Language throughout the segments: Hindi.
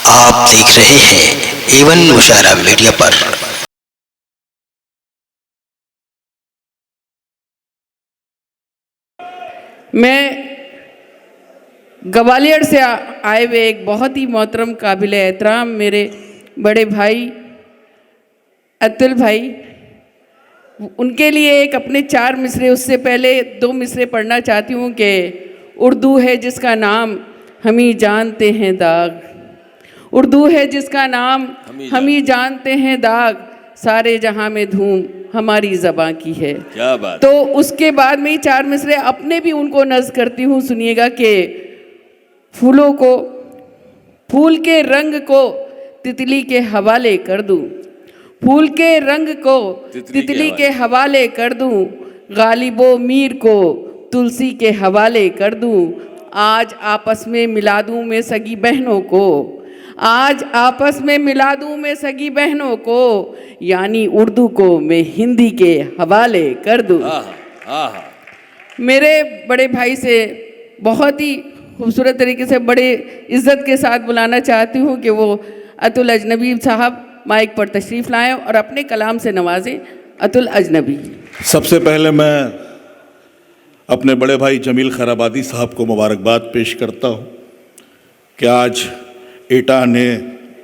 आप देख रहे हैं एवन मुशायरा मीडिया पर। मैं ग्वालियर से आए हुए एक बहुत ही मोहतरम काबिल एहतराम मेरे बड़े भाई अतुल भाई, उनके लिए एक अपने 4 मिसरे, उससे पहले 2 मिसरे पढ़ना चाहती हूँ कि उर्दू है जिसका नाम हम ही जानते हैं दाग, उर्दू है जिसका नाम हम ही जानते हैं दाग, सारे जहां में धूम हमारी ज़बां की है। क्या बात। तो उसके बाद में ही 4 मिसरे अपने भी उनको नज़्म करती हूँ, सुनिएगा कि फूलों को, फूल के रंग को तितली के हवाले कर दूं, फूल के रंग को तितली के हवाले कर दूं, गालिबो मीर को तुलसी के हवाले कर दूं, आज आपस में मिला दूं मैं सगी बहनों को, आज आपस में मिला दूं मैं सगी बहनों को, यानी उर्दू को मैं हिंदी के हवाले कर दूं। मेरे बड़े भाई से बहुत ही खूबसूरत तरीके से बड़े इज़्ज़त के साथ बुलाना चाहती हूँ कि वो अतुल अजनबी साहब माइक पर तशरीफ़ लाएं और अपने कलाम से नवाजें। अतुल अजनबी। सबसे पहले मैं अपने बड़े भाई जमील खैराबादी साहब को मुबारकबाद पेश करता हूँ कि आज एटा ने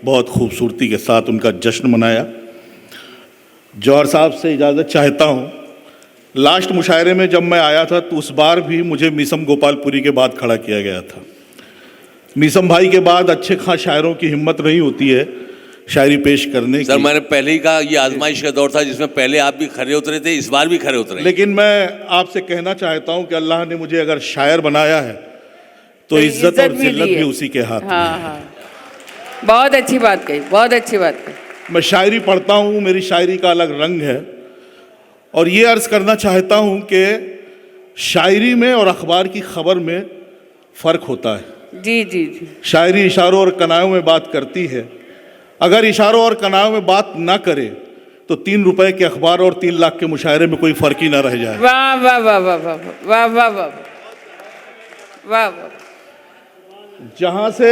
बहुत खूबसूरती के साथ उनका जश्न मनाया। जौहर साहब से इजाज़त चाहता हूँ, लास्ट मुशायरे में जब मैं आया था तो उस बार भी मुझे मीसम गोपालपुरी के बाद खड़ा किया गया था। मीसम भाई के बाद अच्छे खां शायरों की हिम्मत नहीं होती है शायरी पेश करने की। सर मैंने पहले ही कहा ये आजमाइश का दौर था जिसमें पहले आप भी खरे उतरे थे, इस बार भी खरे उतरे। लेकिन मैं आपसे कहना चाहता हूँ कि अल्लाह ने मुझे अगर शायर बनाया है तो इज्जत और जिल्लत भी उसी के हाथ में है। हाँ। बहुत अच्छी बात कही, बहुत अच्छी बात कही। मैं शायरी पढ़ता हूँ, मेरी शायरी का अलग रंग है, और ये अर्ज़ करना चाहता हूँ कि शायरी में और अखबार की खबर में फ़र्क होता है। जी जी जी। शायरी इशारों और कनायों में बात करती है, अगर इशारों और कनायों में बात ना करे तो 3 रुपए के अखबार और 3 लाख के मुशायरे में कोई फ़र्क ही ना रह जाए। वाह वाह वाह वाह वाह वाह वाह वाह वाह वाह। जहाँ से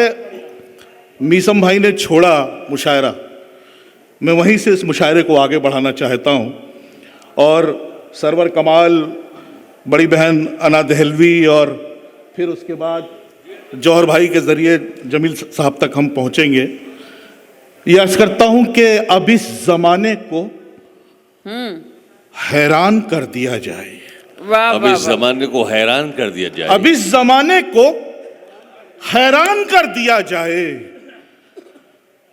मीसम भाई ने छोड़ा मुशायरा, मैं वहीं से इस मुशायरे को आगे बढ़ाना चाहता हूँ। और सरवर कमाल, बड़ी बहन अना दहलवी, और फिर उसके बाद जौहर भाई के ज़रिए जमील साहब तक हम पहुँचेंगे। ये अर्ज़ करता हूँ कि अब इस ज़माने को हैरान कर दिया जाए। वाह अब इस जमाने को हैरान कर दिया जाए। अब इस ज़माने को हैरान कर दिया जाए,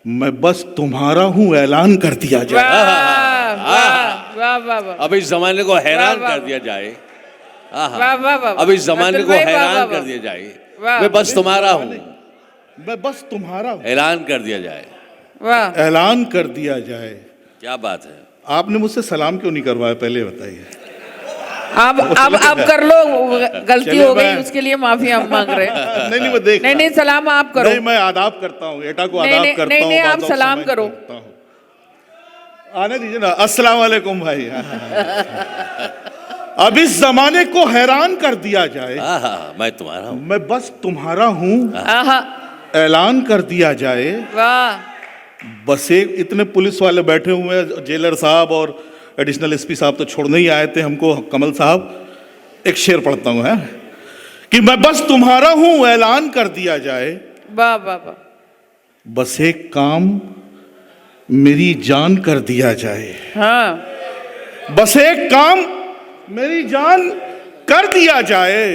मैं बस तुम्हारा हूँ ऐलान कर दिया जाए। वाह वाह वाह। अब इस जमाने को हैरान कर दिया जाए। वाह वाह वाह। अब इस जमाने को हैरान कर दिया जाए, मैं बस तुम्हारा हूँ, मैं बस तुम्हारा हूँ, ऐलान कर दिया जाए। वाह, ऐलान कर दिया जाए। क्या बात है। आपने मुझसे सलाम क्यों नहीं करवाया, पहले बताइए। अब कर लो, गलती हो गई उसके लिए माफी हम मांग रहे हैं। नहीं मैं देख नहीं सलाम आप करो। नहीं, मैं आदाब करता हूँ, एटा को आदाब करता हूँ। नहीं आप सलाम करो। आने दीजिए ना। अस्सलाम वालेकुम भाई। अब इस जमाने को हैरान कर दिया जाए, मैं तुम्हारा हूँ, मैं बस तुम्हारा हूँ, ऐलान कर दिया जाए। वाह। बस एक इतने पुलिस वाले बैठे हुए हैं, जेलर साहब और एडिशनल एसपी साहब तो छोड़ने ही आए थे हमको। कमल साहब, एक शेर पढ़ता हूँ है कि मैं बस तुम्हारा हूँ, ऐलान कर दिया जाए। वाह वाह वाह। बस एक काम मेरी जान कर दिया जाए। हाँ। बस एक काम मेरी जान कर दिया जाए,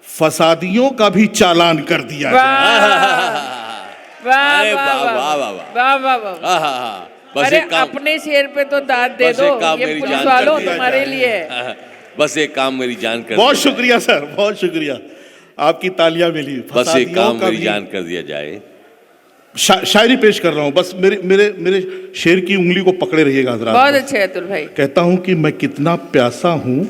फसादियों का भी चालान कर दिया जाए। वाह वाह वाह वाह वाह। अरे अपने शेर पे तो दाद दे दो, ये पुलिस वालों तुम्हारे लिए। बस एक काम मेरी जान कर। बहुत शुक्रिया सर, बहुत शुक्रिया, आपकी तालियां मिली। बस एक काम मेरी जान कर दिया जाए। शायरी पेश कर रहा हूँ, बस मेरे मेरे मेरे शेर की उंगली को पकड़े रहिएगा हज़रात। बहुत अच्छे अतुल भाई। कहता हूँ कि मैं कितना प्यासा हूँ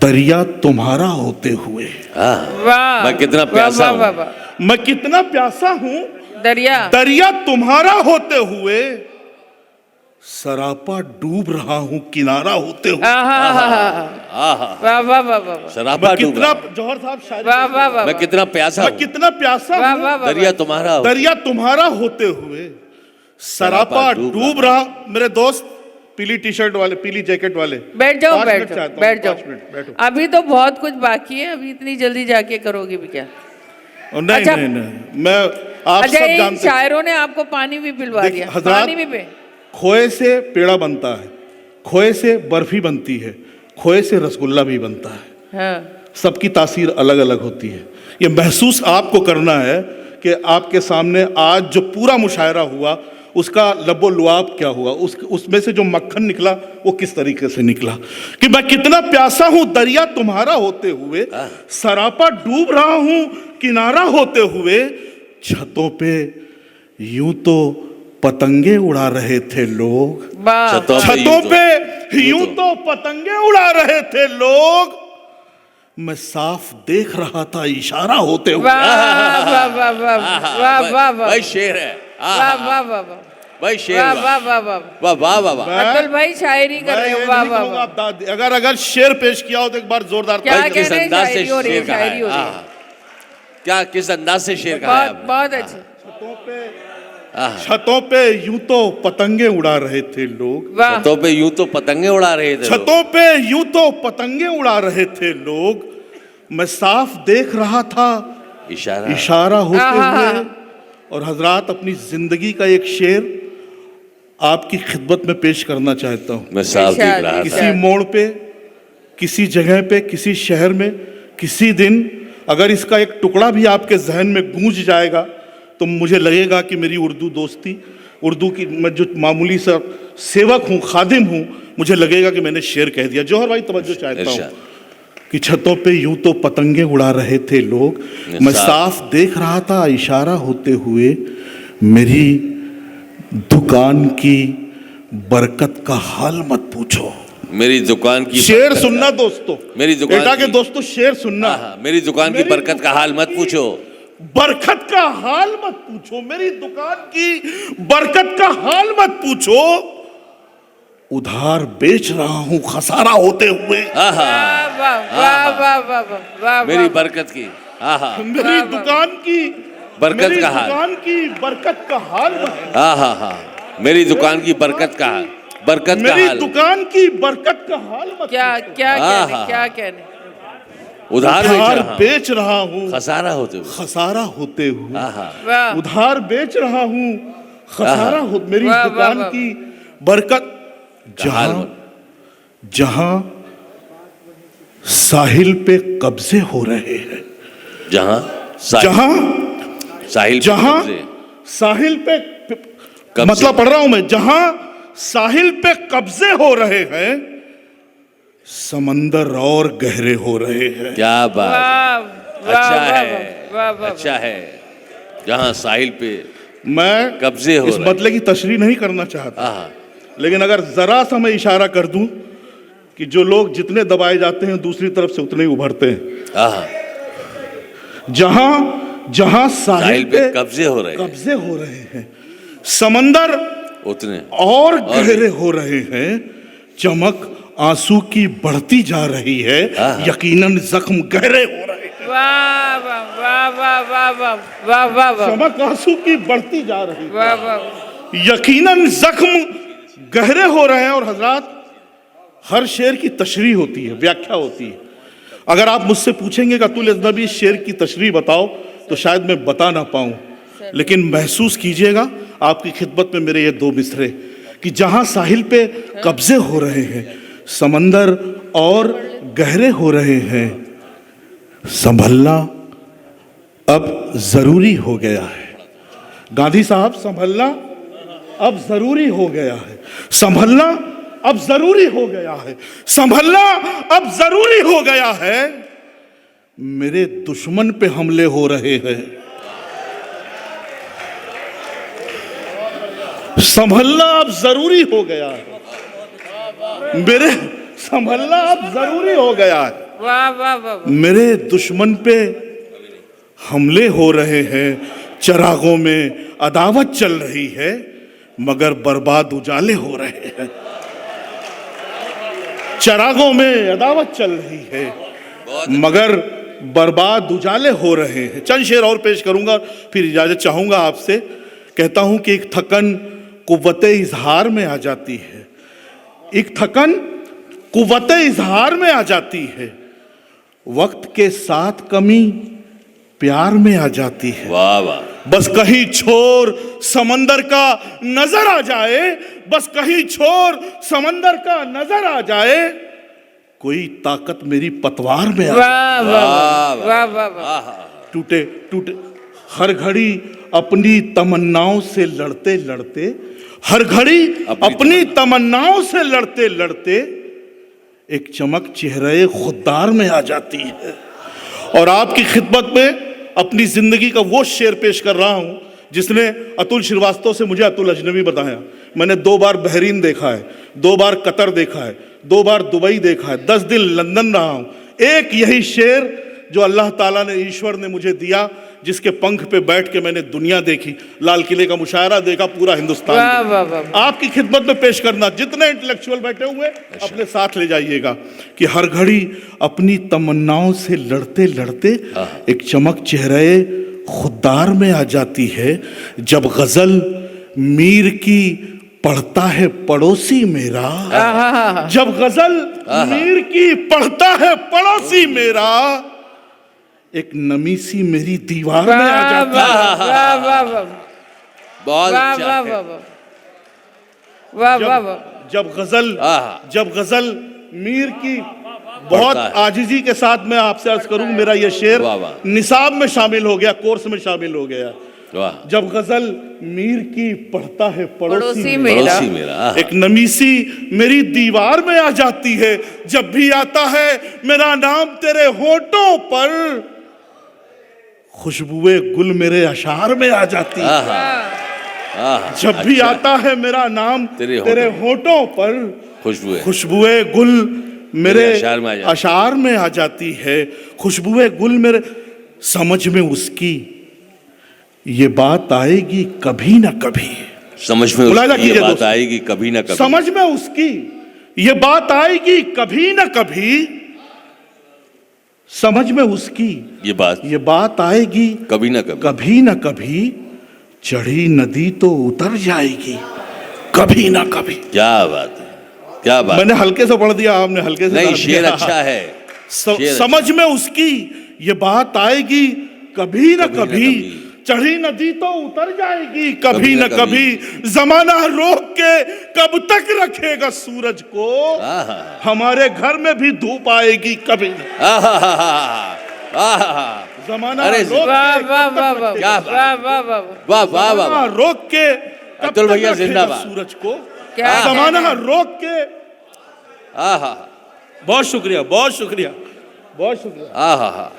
दरिया तुम्हारा होते हुए। वाह, मैं कितना प्यासा हूँ, मैं कितना प्यासा हूँ दरिया दरिया तुम्हारा होते हुए, सरापा डूब रहा हूं किनारा होते हुए। वाह वाह वाह वाह सरापा मैं डूब कितना रहा। जौहर साहब शायरी वाह वाह वाह मैं कितना प्यासा मैं हूँ, कितना प्यासा वाह हूं वाह वाह दरिया तुम्हारा हो। दरिया तुम्हारा होते हुए सरापा डूब रहा। मेरे दोस्त पीली टी शर्ट वाले, पीली जैकेट वाले, बैठ जाओ 5 बैठ मिनट जाओ चाहता हूं, बैठ 5 मिनट जाओ। बैठो। अभी तो बहुत कुछ बाकी है, अभी इतनी जल्दी जाके करोगे भी क्या? और नहीं अच्छा। नहीं नहीं, मैं आप अच्छा, सब इन जानते हैं, शायरों ने आपको पानी भी पिलवा देखिए, दिया। हजरात, पानी भी पे खोए से पेड़ा बनता है, खोए से बर्फी बनती है, खोए से रसगुल्ला भी बनता है। हाँ सबकी तासीर अलग अलग होती है। ये महसूस आपको करना है कि आपके सामने आज जो पूरा मुशायरा हुआ उसका लबो लुआब क्या हुआ, उसमें से जो मक्खन निकला वो किस तरीके से निकला। कि मैं कितना प्यासा हूं दरिया तुम्हारा होते हुए, सरापा डूब रहा हूं किनारा होते हुए। छतों पे यूं तो पतंगे उड़ा रहे थे लोग, वाह छतों पे यूं तो पतंगे उड़ा रहे थे लोग। मैं साफ देख रहा था इशारा होते हुए। वाह वाह वाह वाह वाह वाह वाह भाई शेर है। वाह वाह वाह वाह भाई शेर वाह वाह वाह वाह वाह वाह वाह वाह। अब्दुल भाई शायरी कर मैं रहे ये हो। वाह नहीं वाह कहूंगा वाह आप अगर शेर पेश किया हो तो एक बार जोरदार क्या ताली किस कहना है, अंदाज से शायरी हो रही है, शेर कहा शायरी हो है। रही है। हाँ। क्या किस अंदाज से शेर कहा है बहुत आपने? बहुत अच्छे। छतों पे छतों पे यूं तो पतंगे उड़ा रहे थे लोग, वाह छतों पे यूं तो पतंगे उड़ा रहे थे लोग। छतों पे यूं तो पतंगे उड़ा रहे थे लोग। मैं साफ देख रहा था इशारा इशारा होते आहा। हुए। और हजरात, अपनी जिंदगी का एक शेर आपकी खिदमत में पेश करना चाहता हूं। मैं साफ देख इशारा, रहा था। किसी मोड़ पे, किसी जगह पे, किसी शहर में, किसी दिन अगर इसका एक टुकड़ा भी आपके जहन में गूंज जाएगा तो मुझे लगेगा कि मेरी उर्दू दोस्ती, उर्दू की मैं जो मामूली सा सेवक हूँ, खादिम हूँ, मुझे लगेगा कि मैंने शेर कह दिया। जौहर भाई तवज्जो चाहता हूँ इरशाद। कि छतों पे यूं तो पतंगे उड़ा रहे थे लोग, मैं साफ देख रहा था इशारा होते हुए। मेरी दुकान की बरकत का हाल मत पूछो। मेरी दुकान की शेर बरकत सुनना का- दोस्तों, मेरी दुकान बेटा के की- दोस्तों शेर सुनना। हाँ, मेरी दुकान की मेरी बरकत का हाल मत पूछो। बरकत का हाल मत पूछो, मेरी दुकान की बरकत का हाल मत पूछो। उधार बेच रहा हूं खसारा होते हुए। वाह वाह वाह वाह वाह वाह वाह मेरी बरकत की मेरी दुकान की बरकत मेरी का हाल। दुकान की बरकत का हाल मत, मेरी दुकान की बरकत का हाल, बरकत का मेरी हाल। दुकान की बरकत का हाल मत क्या पूछो। क्या कहने आहा। क्या कहने। उधार उधार बेच रहा हूं, बेच रहा हूं खसारा होते हुए। खसारा होते हुए। वाह उधार बेच रहा हूं खसारा हो। मेरी वाह, वाह, दुकान वाह। की बरकत जहां जहां साहिल पे कब्जे हो रहे हैं, जहां जहां साहिल पे जहां कब्जे। साहिल पे कब्जे। मतलब पढ़ रहा हूं मैं, जहां साहिल पे कब्जे हो रहे हैं समंदर और गहरे हो रहे हैं। क्या बात। वाह वाह अच्छा वाह है, वाह वाह अच्छा है। जहां साहिल पे मैं कब्जे हो इस रहे हैं। बदले की तशरीह नहीं करना चाहता, आहा, लेकिन अगर जरा सा मैं इशारा कर दूं कि जो लोग जितने दबाए जाते हैं दूसरी तरफ से उतने ही उभरते हैं। आहा। जहां जहां साहिल साहिल पे पे कब्जे हो रहे हैं, कब्जे हो रहे हैं समंदर उतने और गहरे हो रहे हैं। चमक आंसू की बढ़ती जा रही है, यकीनन जख्म गहरे हो रहे हैं। वाह वाह वाह वाह वाह वाह वाह वाह वाह चमक आंसू की बढ़ती जा रही है, वाह वाह यकीनन जख्म गहरे हो रहे हैं। और हजरात, हर शेर की तशरीह होती है, व्याख्या होती है। अगर आप मुझसे पूछेंगे कि अतुल अजनबी शेर की तशरीह बताओ तो शायद मैं बता ना पाऊं, लेकिन महसूस कीजिएगा आपकी खिदमत में मेरे ये दो मिसरे कि जहां साहिल पे कब्जे हो रहे हैं समंदर और गहरे हो रहे हैं, संभलना अब जरूरी हो गया है। गांधी साहब, संभलना अब जरूरी हो गया है, संभलना अब जरूरी हो गया है, संभलना अब जरूरी हो गया है। मेरे दुश्मन पे हमले हो रहे हैं, संभलना अब जरूरी हो गया है। मेरे संभलना अब जरूरी हो गया है। वाह वाह वाह मेरे दुश्मन पे हमले हो रहे हैं, चरागों में अदावत चल रही है। मगर बर्बाद उजाले हो रहे हैं, चरागों में अदावत चल रही है मगर बर्बाद उजाले हो रहे हैं। चंद शेर और पेश करूंगा फिर इजाजत चाहूंगा आपसे। कहता हूं कि एक थकन कुव्वते इजहार में आ जाती है, एक थकन कुव्वते इजहार में आ जाती है, वक्त के साथ कमी प्यार में आ जाती है। वाह वाह, बस कहीं छोर समंदर का नजर आ जाए, बस कहीं छोर समंदर का नजर आ जाए, कोई ताकत मेरी पतवार में आ जाए। वाह वाह वाह वाह वाह। टूटे टूटे हर घड़ी अपनी तमन्नाओं से लड़ते लड़ते, हर घड़ी अपनी तमन्नाओं से लड़ते लड़ते एक चमक चेहरे खुददार में आ जाती है। और आपकी खिदमत में अपनी जिंदगी का वो शेर पेश कर रहा हूं जिसने अतुल श्रीवास्तव से मुझे अतुल अजनबी बताया। मैंने 2 बार बहरीन देखा है, 2 बार कतर देखा है, 2 बार दुबई देखा है, 10 दिन लंदन रहा हूं। एक यही शेर जो अल्लाह ताला ने, ईश्वर ने मुझे दिया, जिसके पंख पे बैठ के मैंने दुनिया देखी, लाल किले का मुशायरा देखा, पूरा हिंदुस्तान वाह देखा। वाह वाह। आपकी खिदमत में पेश करना, जितने इंटेलेक्चुअल बैठे हुए अपने साथ ले जाइएगा कि हर घड़ी अपनी तमन्नाओं से लड़ते लड़ते एक चमक चेहरे खुददार में आ जाती है। जब गजल मीर की पढ़ता है पड़ोसी मेरा, जब गजल मीर की पढ़ता है पड़ोसी मेरा, एक नमी सी मेरी दीवार में आ जाती है। वाह वाह वाह बहुत वाह अच्छा वाह है। वाह वाह वाह वाह। जब गजल मीर की बहुत है। आजिजी के साथ मैं आपसे अर्ज करूं, मेरा ये शेर वाह, वाह। निसाब में शामिल हो गया, कोर्स में शामिल हो गया। वाह, जब गजल मीर की पढ़ता है पड़ोसी पड़ोसी मेरा, मेरा, पड़ोसी मेरा, एक नमी सी मेरी दीवार में आ जाती है। जब भी आता है मेरा नाम तेरे होठों पर, खुशबुए गुल मेरे अशार में आ जाती है। जब भी आता है मेरा नाम तेरे होठों पर, खुशबुए गुल मेरे अशार में आ जाती है। खुशबुए गुल मेरे, समझ में उसकी ये बात आएगी कभी ना कभी, समझ में उसकी ये बात आएगी कभी ना कभी, समझ में उसकी ये बात आएगी कभी ना कभी, समझ में उसकी ये बात आएगी कभी ना कभी, कभी ना कभी, चढ़ी नदी तो उतर जाएगी कभी ना कभी। क्या बात है, क्या बात। मैंने हल्के से पढ़ दिया, आपने हल्के से नहीं, शेर अच्छा है। समझ में उसकी ये बात आएगी कभी ना कभी, चढ़ी नदी तो उतर जाएगी कभी न कभी, जमाना रोक के कब तक रखेगा सूरज को, हमारे घर में भी धूप आएगी कभी। जमाना रोक के अतुल भैया जिंदाबाद, सूरज को जमाना रोक के। बहुत शुक्रिया, बहुत शुक्रिया, बहुत शुक्रिया।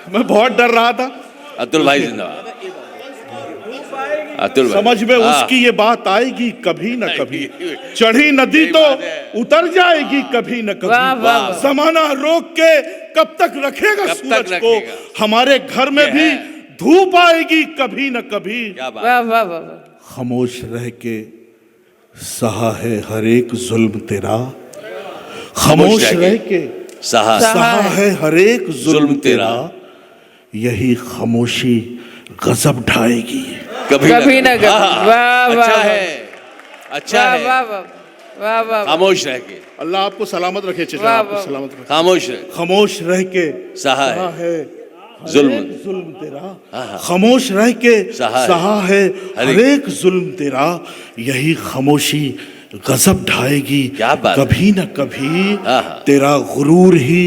मैं बहुत डर रहा था। अतुल भाई जिंदाबाद। अतुल समझ में उसकी ये बात आएगी कभी न कभी, चढ़ी नदी तो उतर जाएगी कभी न कभी, जमाना रोक के कब तक रखेगा सूरज को, हमारे घर में भी धूप आएगी कभी न कभी। खामोश रह के सहा है हर एक जुल्म तेरा, खामोश रह के सहा है हर एक जुल्म तेरा, यही खामोशी गजब ढाएगी कभी ना कभी। अच्छा है, अच्छा है। खामोश रह के, अल्लाह आपको सलामत रखे चचा, आपको सलामत रखे। खामोश रह के सहा है जुल्म तेरा, खामोश रह के सहा है हर एक जुल्म तेरा, यही खामोशी गजब ढाएगी कभी न कभी, तेरा गुरूर ही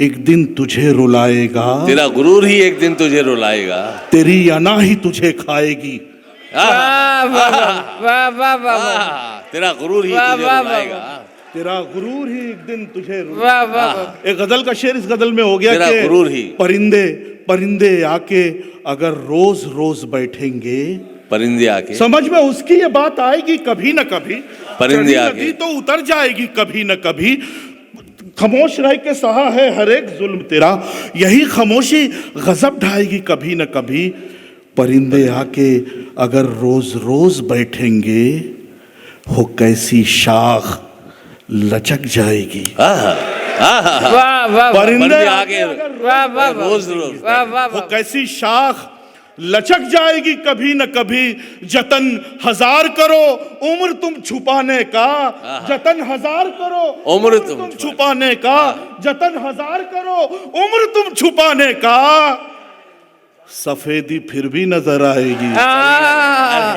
एक दिन तुझे रुलाएगा, तेरा गुरूर ही एक दिन तुझे रुलाएगा, तेरी अना ही तुझे खाएगी। तेरा गुरूर ही तुझे रुलाएगा, तेरा गुरूर ही एक दिन तुझे रुलाएगा। एक गजल का शेर इस गजल में हो गया कि गुरूर ही, परिंदे परिंदे आके अगर रोज रोज बैठेंगे, परिंदे आके समझ में उसकी ये बात आएगी कभी न कभी, परिंदे आके तो उतर जाएगी कभी न कभी, खामोश रह के सहा है हर एक जुल्म तेरा, यही खामोशी गजब ढाएगी कभी न कभी, परिंदे आके अगर रोज रोज बैठेंगे, हो कैसी शाख लचक जाएगी। आहा, आहा, वाह वाह परिंदे परिंदे आगे वाह वाह वाह रोज रोज वाह वाह वो वाह कैसी शाख लचक जाएगी, कभी न कभी जतन हजार करो उम्र तुम छुपाने का, जतन हजार करो उम्र तुम छुपाने का, जतन हजार करो उम्र तुम छुपाने का, सफेदी फिर भी नजर आएगी।